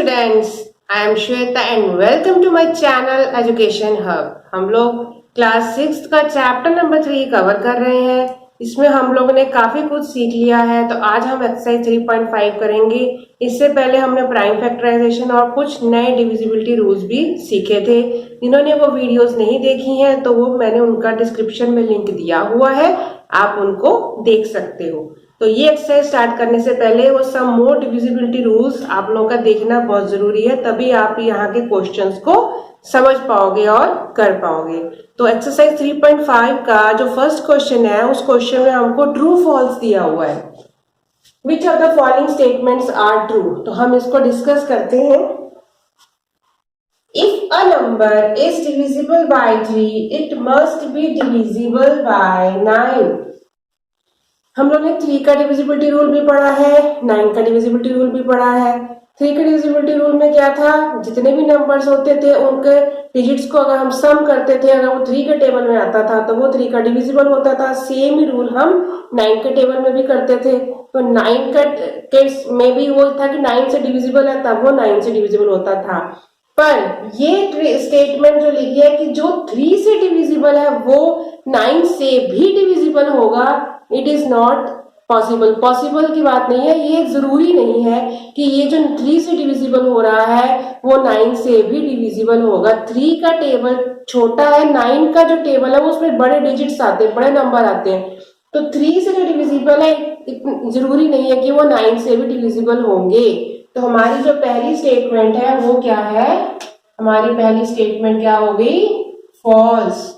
Students, I am Shweta and welcome to my channel education hub. हम लोग class 6 का chapter number 3 cover कर रहे हैं। इसमें हम लोगों ने काफी कुछ सीख लिया है, तो आज हम एक्सरसाइज 3.5 करेंगे। इससे पहले हमने प्राइम फैक्टराइजेशन और कुछ नए डिविजिबिलिटी रूल्स भी सीखे थे। जिन्होंने वो वीडियोस नहीं देखी हैं तो वो मैंने उनका डिस्क्रिप्शन में लिंक दिया हुआ है, आप उनको देख सकते हो। तो ये एक्सरसाइज स्टार्ट करने से पहले वो सम मोर डिविजिबिलिटी रूल्स आप लोगों का देखना बहुत जरूरी है, तभी आप यहाँ के क्वेश्चंस को समझ पाओगे और कर पाओगे। तो एक्सरसाइज 3.5 का जो फर्स्ट क्वेश्चन है, उस क्वेश्चन में हमको ट्रू फॉल्स दिया हुआ है। Which of the following statements are true? तो हम इसको डिस्कस करते हैं। If a number is divisible by 3, it must be divisible by 9। हम लोग ने 3 का डिविजिबिलिटी रूल भी पढ़ा है, 9 का डिविजिबिलिटी रूल भी पढ़ा है। 3 के डिविजिबिलिटी रूल में क्या था, जितने भी नंबर्स होते थे उनके डिजिट्स को अगर हम सम करते थे, अगर वो 3 के टेबल में आता था तो वो 3 का डिविजिबल होता था। सेम ही रूल हम 9 के टेबल में भी करते थे। तो 9 का केस में भी वो था कि 9 से डिविजिबल है, तब वो 9 से डिविजिबल होता था। पर ये स्टेटमेंट जो लिखी है कि जो 3 से डिविजिबल है वो 9 से भी डिविजिबल होगा, it is not possible. Possible की बात नहीं है, ये जरूरी नहीं है कि ये जो 3 से डिविजिबल हो रहा है वो 9 से भी डिविजिबल होगा। 3 का टेबल छोटा है, 9 का जो टेबल है वो उसमें बड़े डिजिट्स आते हैं, बड़े नंबर आते हैं। तो 3 से जो डिविजिबल है जरूरी नहीं है कि वो 9 से भी डिविजिबल होंगे। तो हमारी जो पहली स्टेटमेंट है वो क्या है, हमारी पहली स्टेटमेंट क्या हो गई, फॉल्स।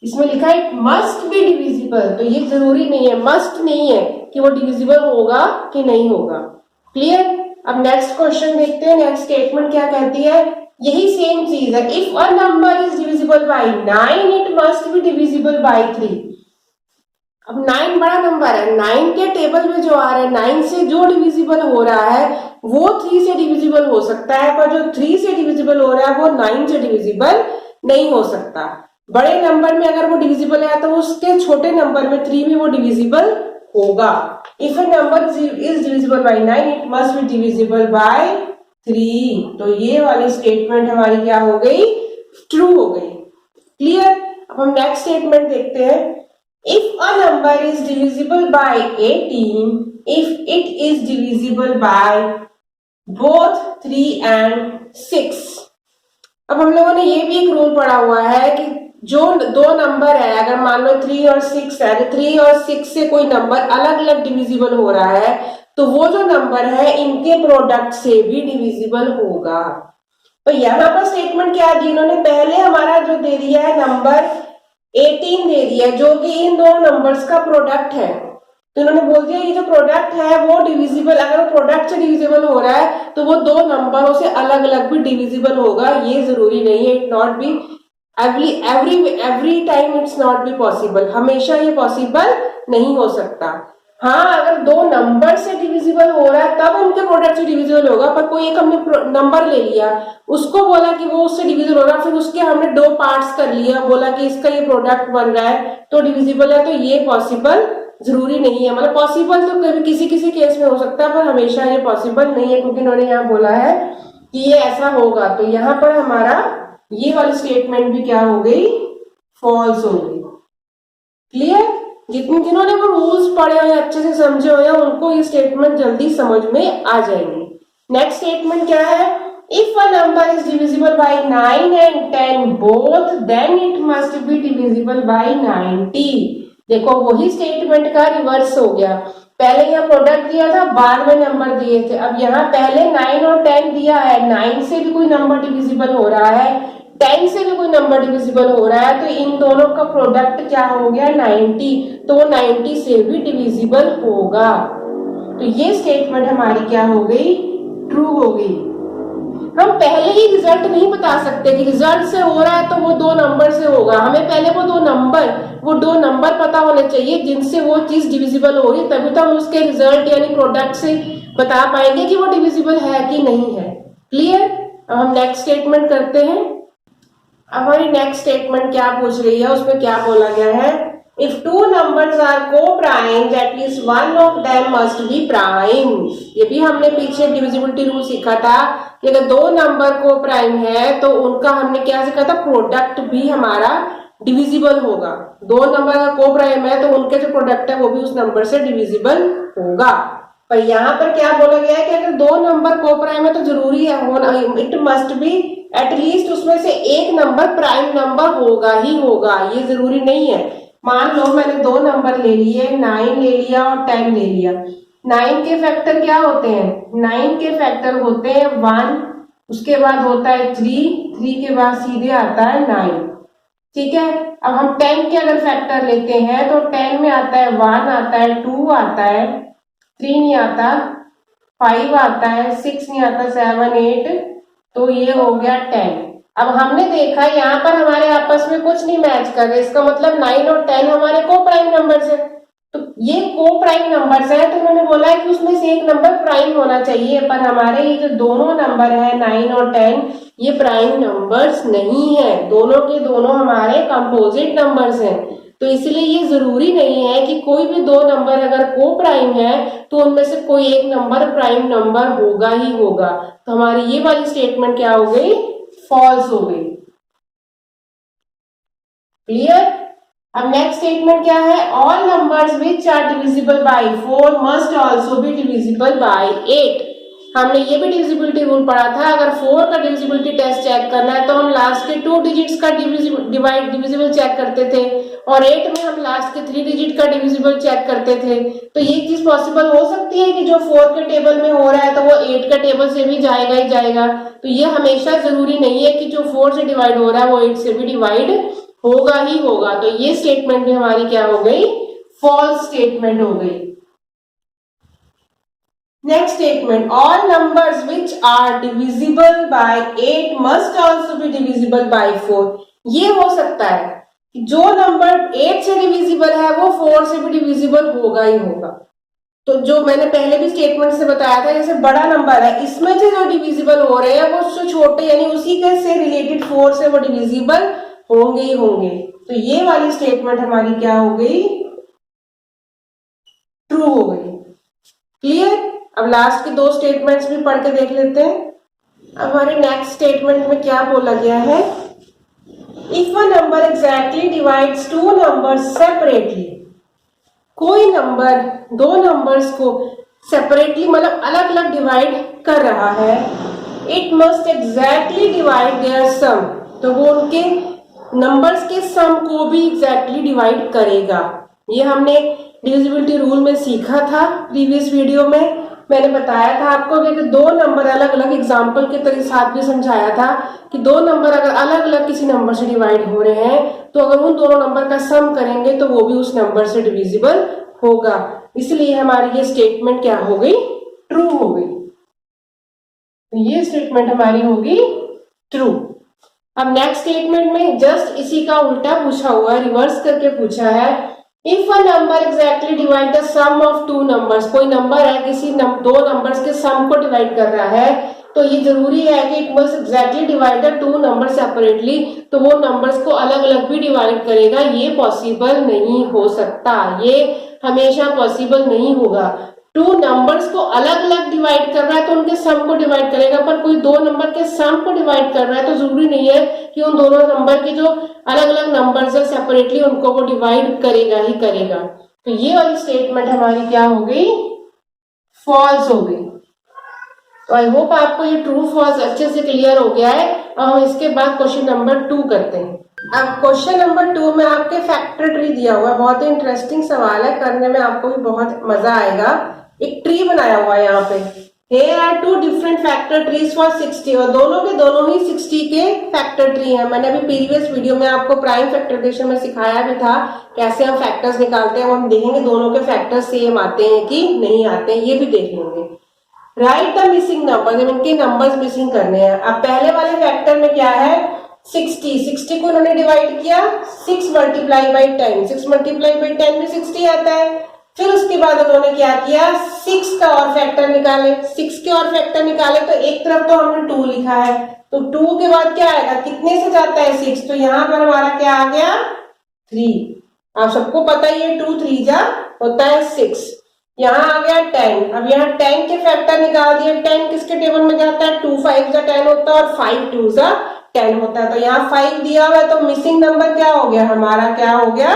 इसमें लिखा है इट मस्ट बी डिविजिबल, तो ये जरूरी नहीं है, मस्ट नहीं है कि वो डिविजिबल होगा कि नहीं होगा। क्लियर? अब नेक्स्ट क्वेश्चन देखते हैं, नेक्स्ट स्टेटमेंट क्या कहती है। यही सेम चीज है, if a number is divisible by 9, it must be divisible by 3। अब 9 बड़ा नंबर है, 9 के टेबल में जो आ रहा है, 9 से जो डिविजिबल हो रहा है वो 3 से डिविजिबल हो सकता है, पर जो 3 से डिविजिबल हो रहा है वो 9 से डिविजिबल नहीं हो सकता। बड़े नंबर में अगर वो डिविजिबल है तो उसके छोटे नंबर में 3 में वो डिविजिबल होगा। If a number is divisible by 9, it must be divisible by 3। तो ये वाली स्टेटमेंट हमारी क्या हो गई, ट्रू हो गई। क्लियर? अब हम नेक्स्ट स्टेटमेंट देखते हैं। If a number is divisible bye 18, if it is divisible by both 3 and 6। अब हम लोगों ने ये भी एक रूल पढ़ा हुआ है कि जो दो नंबर है, अगर मान लो 3 और 6 है, 3 और 6 से कोई नंबर अलग अलग डिविजिबल हो रहा है तो वो जो नंबर है इनके प्रोडक्ट से भी डिविजिबल होगा। तो यहाँ पर स्टेटमेंट क्या दी इन्होंने, पहले हमारा जो दे दिया है नंबर 18 दे दिया जो कि इन दो नंबर्स का प्रोडक्ट है। तो इन्होंने बोल दिया ये जो प्रोडक्ट है वो डिविजिबल, अगर वो प्रोडक्ट से डिविजिबल हो रहा है तो वो दो नंबरों से अलग अलग भी डिविजिबल होगा। ये जरूरी नहीं है, it not be every time, it's not be possible. हमेशा ये पॉसिबल नहीं हो सकता। हाँ, अगर दो नंबर से डिविजिबल हो रहा है तब उनके प्रोडक्ट से डिविजिबल होगा। पर कोई एक हमने नंबर ले लिया, उसको बोला कि वो उससे डिविजिबल हो रहा है, फिर उसके हमने 2 पार्ट्स कर लिया, बोला कि इसका ये प्रोडक्ट बन रहा है तो डिविजिबल है, तो ये पॉसिबल जरूरी नहीं है। मतलब पॉसिबल तो कभी किसी किसी केस में हो सकता है, पर हमेशा ये पॉसिबल नहीं है, क्योंकि इन्होंने यहाँ बोला है कि ये ऐसा होगा। तो यहाँ पर हमारा ये वाली स्टेटमेंट भी क्या हो गई, फॉल्स हो गई। क्लियर? जिन्होंने वो रूल्स पढ़े हुए अच्छे से समझे हुए उनको ये स्टेटमेंट जल्दी समझ में आ जाएंगे। नेक्स्ट स्टेटमेंट क्या है, if a number is divisible by 9 and 10 both, then it must be divisible by 90। देखो वही स्टेटमेंट का रिवर्स हो गया, पहले यहाँ प्रोडक्ट दिया था, बाद में नंबर दिए थे। अब यहाँ पहले 9 और 10 दिया है, 9 से भी कोई नंबर डिविजिबल हो रहा है, 10 से भी कोई नंबर डिविजिबल हो रहा है, तो इन दोनों का प्रोडक्ट क्या हो गया, 90। तो वो 90 से भी डिविजिबल होगा। तो ये स्टेटमेंट हमारी क्या हो गई, ट्रू हो गई। हम पहले ही रिजल्ट नहीं बता सकते कि रिजल्ट से हो रहा है तो वो 2 नंबर से होगा। हमें पहले वो दो नंबर पता होने चाहिए जिनसे वो चीज डिविजिबल हो रही, तभी तो हम उसके रिजल्ट यानी प्रोडक्ट से बता पाएंगे कि वो डिविजिबल है कि नहीं है। क्लियर? अब हम नेक्स्ट स्टेटमेंट करते हैं। हमारी नेक्स्ट स्टेटमेंट क्या पूछ रही है, उसमें क्या बोला गया है, If two numbers are co-primes, at least one of them must be prime. ये भी हमने पीछे डिविजिबिलिटी रूल सीखा था कि अगर दो नंबर को प्राइम है तो उनका हमने क्या सीखा था, प्रोडक्ट भी हमारा डिविजिबल होगा। दो नंबर अगर को प्राइम है तो उनके जो प्रोडक्ट है वो भी उस नंबर से डिविजिबल होगा। पर यहाँ पर क्या बोला गया है कि अगर दो नंबर को प्राइम है तो जरूरी है होना, इट मस्ट बी एटलीस्ट उसमें से एक नंबर प्राइम नंबर होगा ही होगा, ये जरूरी नहीं है। मान लो मैंने दो नंबर ले लिए, 9 ले लिया और 10 ले लिया। 9 के फैक्टर क्या होते हैं? 9 के फैक्टर होते हैं 1, उसके बाद होता है 3 के बाद सीधे आता है 9। ठीक है, अब हम 10 के अगर फैक्टर लेते हैं तो 10 में आता है 1, आता है 2, आता है 3 नहीं आता, 5 आता है, 6 नहीं आता, 7, 8, तो ये हो गया 10। अब हमने देखा यहाँ पर हमारे आपस में कुछ नहीं मैच कर रहे, इसका मतलब 9 और 10 हमारे को प्राइम नंबर्स है। तो ये को प्राइम नंबर्स है तो उन्होंने बोला है कि उसमें से एक नंबर प्राइम होना चाहिए, पर हमारे ये जो दोनों नंबर है 9 और 10 ये प्राइम नंबर्स नहीं है, दोनों के दोनों हमारे कंपोजिट नंबर्स हैं। तो इसलिए ये जरूरी नहीं है कि कोई भी दो नंबर अगर को प्राइम है तो उनमें से कोई एक नंबर प्राइम नंबर होगा ही होगा। तो हमारी ये वाली स्टेटमेंट क्या हो गई? फॉल्स हो गई। क्लियर? अब नेक्स्ट स्टेटमेंट क्या है? All numbers which are divisible by 4 must also be divisible by 8। हमने ये भी डिविजिबिलिटी रूल पढ़ा था, अगर 4 का डिविजिबिलिटी टेस्ट चेक करना है तो हम लास्ट के 2 डिजिट्स का डिविजिबल चेक करते थे, और 8 में हम लास्ट के 3 डिजिट का डिविजिबल चेक करते थे। तो ये चीज पॉसिबल हो सकती है कि जो 4 के टेबल में हो रहा है तो वो 8 का टेबल से भी जाएगा ही जाएगा। तो ये हमेशा जरूरी नहीं है कि जो 4 से डिवाइड हो रहा है वो 8 से भी डिवाइड होगा ही होगा। तो ये स्टेटमेंट भी हमारी क्या हो गई? फॉल्स स्टेटमेंट हो गई। Next statement, all numbers which are divisible by 8 must also be divisible by 4। ये हो सकता है कि जो नंबर 8 से डिविजिबल है वो 4 से भी डिविजिबल होगा ही होगा। तो जो मैंने पहले भी स्टेटमेंट से बताया था, जैसे बड़ा नंबर है इसमें से जो डिविजिबल हो रहे हैं वो उससे छोटे यानी उसी के से रिलेटेड 4 से वो डिविजिबल होंगे ही होंगे। तो ये वाली स्टेटमेंट हमारी क्या हो गई? ट्रू हो गई। क्लियर? अब लास्ट के दो स्टेटमेंट्स भी पढ़ के देख लेते हैं। अब हमारे नेक्स्ट स्टेटमेंट में क्या बोला गया है? If a number exactly divides two numbers separately, कोई नंबर दो नंबर्स को सेपरेटली मतलब अलग अलग डिवाइड कर रहा है, it must exactly divide their sum, तो वो उनके नंबर्स के सम को भी एग्जैक्टली डिवाइड करेगा। ये हमने डिविजिबिलिटी रूल में सीखा था, प्रीवियस वीडियो में मैंने बताया था आपको कि दो नंबर अलग अलग एग्जाम्पल के तरीके साथ भी समझाया था कि दो नंबर अगर अलग अलग किसी नंबर से डिवाइड हो रहे हैं तो अगर उन दोनों नंबर का सम करेंगे तो वो भी उस नंबर से डिविजिबल होगा। इसलिए हमारी ये स्टेटमेंट क्या हो गई? ट्रू हो गई। तो ये स्टेटमेंट हमारी होगी ट्रू। अब नेक्स्ट स्टेटमेंट में जस्ट इसी का उल्टा पूछा हुआ है, रिवर्स करके पूछा है, if a number exactly divide the sum of two numbers, कोई नंबर है किसी दो नंबर्स के सम को डिवाइड कर रहा है तो ये जरूरी है कि it must exactly divide the two number separately, तो वो नंबर्स को अलग अलग भी डिवाइड करेगा। ये पॉसिबल नहीं हो सकता, ये हमेशा पॉसिबल नहीं होगा। टू नंबर्स को अलग अलग डिवाइड कर रहा है तो उनके सम को डिवाइड करेगा, पर कोई दो नंबर के सम को डिवाइड कर रहा है तो जरूरी नहीं है कि उन दोनों नंबर के जो अलग अलग नंबर्स है सेपरेटली उनको वो डिवाइड करेगा ही करेगा। तो ये वाली स्टेटमेंट हमारी क्या हो गई? फॉल्स हो गई। तो आई होप आपको ये ट्रू फॉल्स अच्छे से क्लियर हो गया है। अब हम इसके बाद क्वेश्चन नंबर 2 करते हैं। अब क्वेश्चन नंबर 2 में आपके फैक्टर ट्री दिया हुआ है, बहुत ही इंटरेस्टिंग सवाल है, करने में आपको भी बहुत मजा आएगा। एक ट्री बनाया हुआ है यहाँ पे, here are two different factor trees for 60, और दोनों के दोनों ही 60 के फैक्टर ट्री हैं। मैंने अभी प्रीवियस वीडियो में आपको प्राइम फैक्टराइजेशन में सिखाया भी था कैसे हम फैक्टर्स निकालते हैं। हम देखेंगे दोनों के फैक्टर्स सेम आते हैं कि नहीं आते हैं, ये भी देख लेंगे। राइट द मिसिंग नंबर्स, इनके नंबर्स मिसिंग करने हैं। अब पहले वाले फैक्टर में क्या है? 60 को उन्होंने डिवाइड किया 6 मल्टीप्लाई बाई 10, 6 मल्टीप्लाई बाई 10 में 60 आता है। फिर उसके बाद उन्होंने क्या किया? 6 का और फैक्टर निकाले, 6 के और फैक्टर निकाले तो एक तरफ तो हमने 2 लिखा है, तो 2 के बाद क्या आएगा? कितने से जाता है 6, तो यहाँ पर हमारा क्या आ गया? 3। आप सबको पता ही है 2 3 जा होता है 6, यहाँ आ गया 10। अब यहाँ 10 के फैक्टर निकाल दिए। 10 किसके टेबल में जाता है? 2 5 जा 10 होता है और 5 2 जा 10 होता है। तो यहाँ 5 दिया हुआ है तो मिसिंग नंबर क्या हो गया हमारा? क्या हो गया?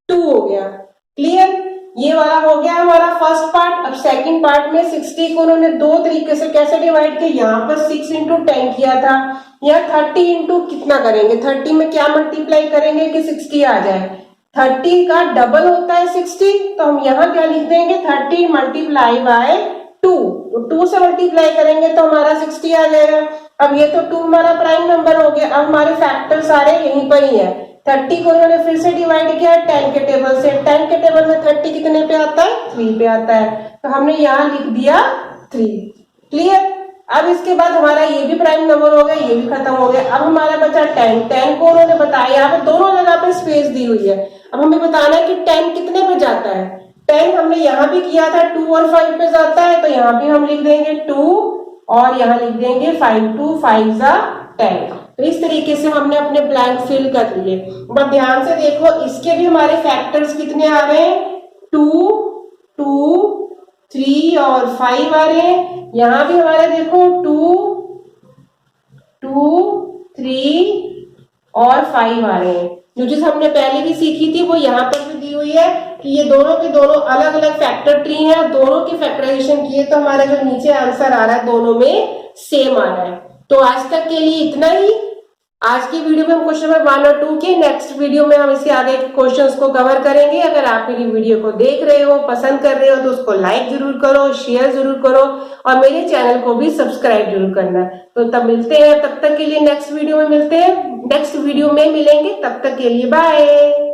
2 हो गया। क्लियर? ये वाला हो गया हमारा फर्स्ट पार्ट। अब सेकंड पार्ट में 60 को उन्होंने दो तरीके से कैसे डिवाइड किया? यहाँ पर 6 इंटू 10 किया था, यहाँ 30 इंटू कितना करेंगे? 30 में क्या मल्टीप्लाई करेंगे कि 60 आ जाए? 30 का डबल होता है 60, तो हम यहाँ क्या लिख देंगे? 30 मल्टीप्लाई बाय 2। तो 2 से मल्टीप्लाई करेंगे तो हमारा 60 आ जाएगा। अब ये तो 2 हमारा प्राइम नंबर हो गया। अब हमारे फैक्टर सारे यहीं पर ही है। 30 को उन्होंने फिर से डिवाइड किया 10 के टेबल से। 10 के टेबल में 30 कितने पे आता है? 3 पे आता है, तो हमने यहाँ लिख दिया 3। क्लियर? अब इसके बाद हमारा ये भी प्राइम नंबर हो गया, ये भी खत्म हो गया। अब हमारा बचा 10। 10 को उन्होंने बताया, यहाँ पे दोनों जगह पे स्पेस दी हुई है। अब हमें बताना है कि 10 कितने पे जाता है। 10 हमने यहाँ भी किया था 2 और 5 पे जाता है, तो यहाँ भी हम लिख देंगे 2 और यहाँ लिख देंगे 5 2 5 जा 10। तो इस तरीके से हमने अपने ब्लैंक फिल कर लिए। बट ध्यान से देखो, इसके भी हमारे फैक्टर्स कितने आ रहे हैं? 2 2 3 और 5 आ रहे हैं। यहाँ भी हमारे देखो 2 2 3 और 5 आ रहे हैं। जो चीज हमने पहले भी सीखी थी वो यहाँ पर भी दी हुई है कि ये दोनों के दोनों अलग अलग फैक्टर ट्री हैं, दोनों की फैक्टराइजेशन किए तो हमारा जो नीचे आंसर आ रहा है दोनों में सेम आ रहा है। तो आज तक के लिए इतना ही। आज की वीडियो में हम क्वेश्चन नंबर 1 और 2 के, नेक्स्ट वीडियो में हम इसके आगे के क्वेश्चंस को कवर करेंगे। अगर आप मेरी वीडियो को देख रहे हो, पसंद कर रहे हो तो उसको लाइक जरूर करो, शेयर जरूर करो और मेरे चैनल को भी सब्सक्राइब जरूर करना। तो तब मिलते हैं, तब तक के लिए नेक्स्ट वीडियो में मिलते हैं, नेक्स्ट वीडियो में मिलेंगे। तब तक के लिए बाय।